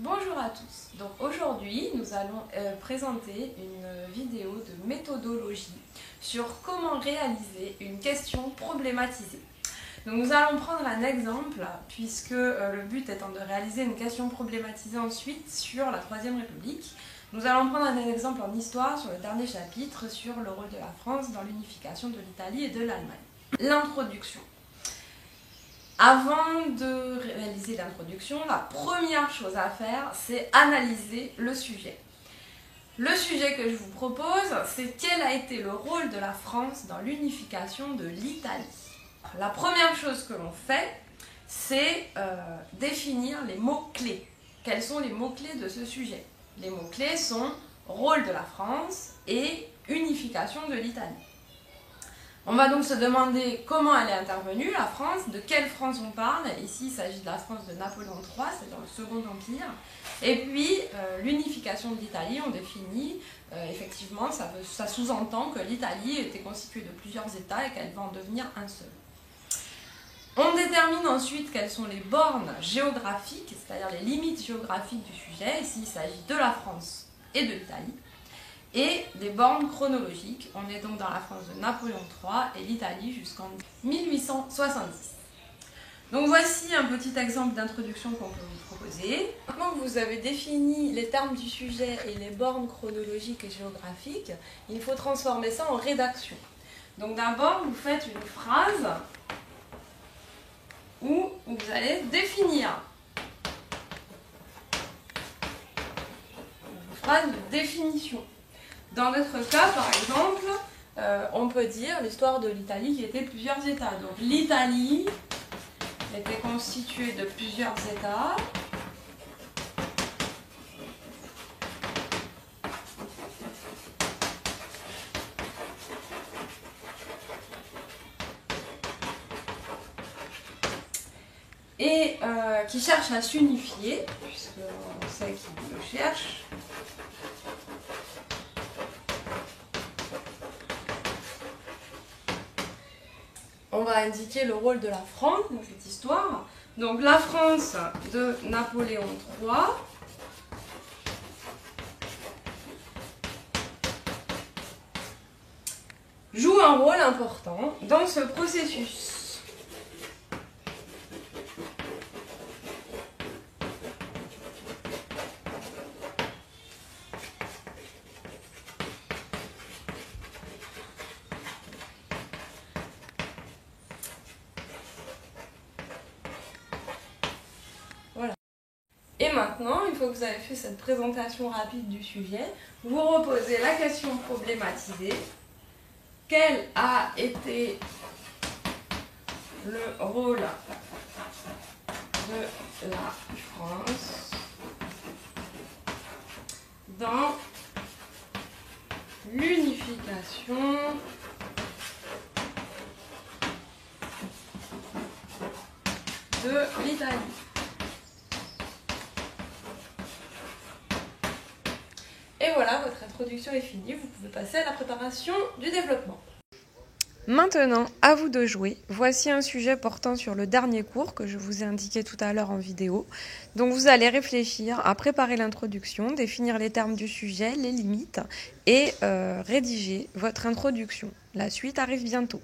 Bonjour à tous. Donc aujourd'hui, nous allons présenter une vidéo de méthodologie sur comment réaliser une question problématisée. Donc nous allons prendre un exemple puisque le but étant de réaliser une question problématisée ensuite sur la Troisième République. Nous allons prendre un exemple en histoire sur le dernier chapitre sur le rôle de la France dans l'unification de l'Italie et de l'Allemagne. L'introduction. Avant de réaliser l'introduction, la première chose à faire, c'est analyser le sujet. Le sujet que je vous propose, c'est quel a été le rôle de la France dans l'unification de l'Italie. La première chose que l'on fait, c'est définir les mots-clés. Quels sont les mots-clés de ce sujet? Les mots-clés sont rôle de la France et unification de l'Italie. On va donc se demander comment elle est intervenue, la France, de quelle France on parle. Ici, il s'agit de la France de Napoléon III, c'est dans le Second Empire. Et puis, l'unification de l'Italie, on définit, effectivement, ça sous-entend que l'Italie était constituée de plusieurs États et qu'elle va en devenir un seul. On détermine ensuite quelles sont les bornes géographiques, c'est-à-dire les limites géographiques du sujet. Ici, il s'agit de la France et de l'Italie. Et des bornes chronologiques. On est donc dans la France de Napoléon III et l'Italie jusqu'en 1870. Donc voici un petit exemple d'introduction qu'on peut vous proposer. Maintenant que vous avez défini les termes du sujet et les bornes chronologiques et géographiques, il faut transformer ça en rédaction. Donc d'abord, vous faites une phrase où vous allez définir. Une phrase de définition. Dans notre cas, par exemple, on peut dire l'histoire de l'Italie qui était plusieurs États. Donc l'Italie était constituée de plusieurs États. Et qui cherchent à s'unifier, puisqu'on sait qu'ils le cherchent. On va indiquer le rôle de la France dans cette histoire. Donc la France de Napoléon III joue un rôle important dans ce processus. Et maintenant, une fois que vous avez fait cette présentation rapide du sujet, vous reposez la question problématisée. Quel a été le rôle de la France dans l'unification de l'Italie? Et voilà, votre introduction est finie, vous pouvez passer à la préparation du développement. Maintenant, à vous de jouer. Voici un sujet portant sur le dernier cours que je vous ai indiqué tout à l'heure en vidéo. Donc vous allez réfléchir à préparer l'introduction, définir les termes du sujet, les limites et rédiger votre introduction. La suite arrive bientôt.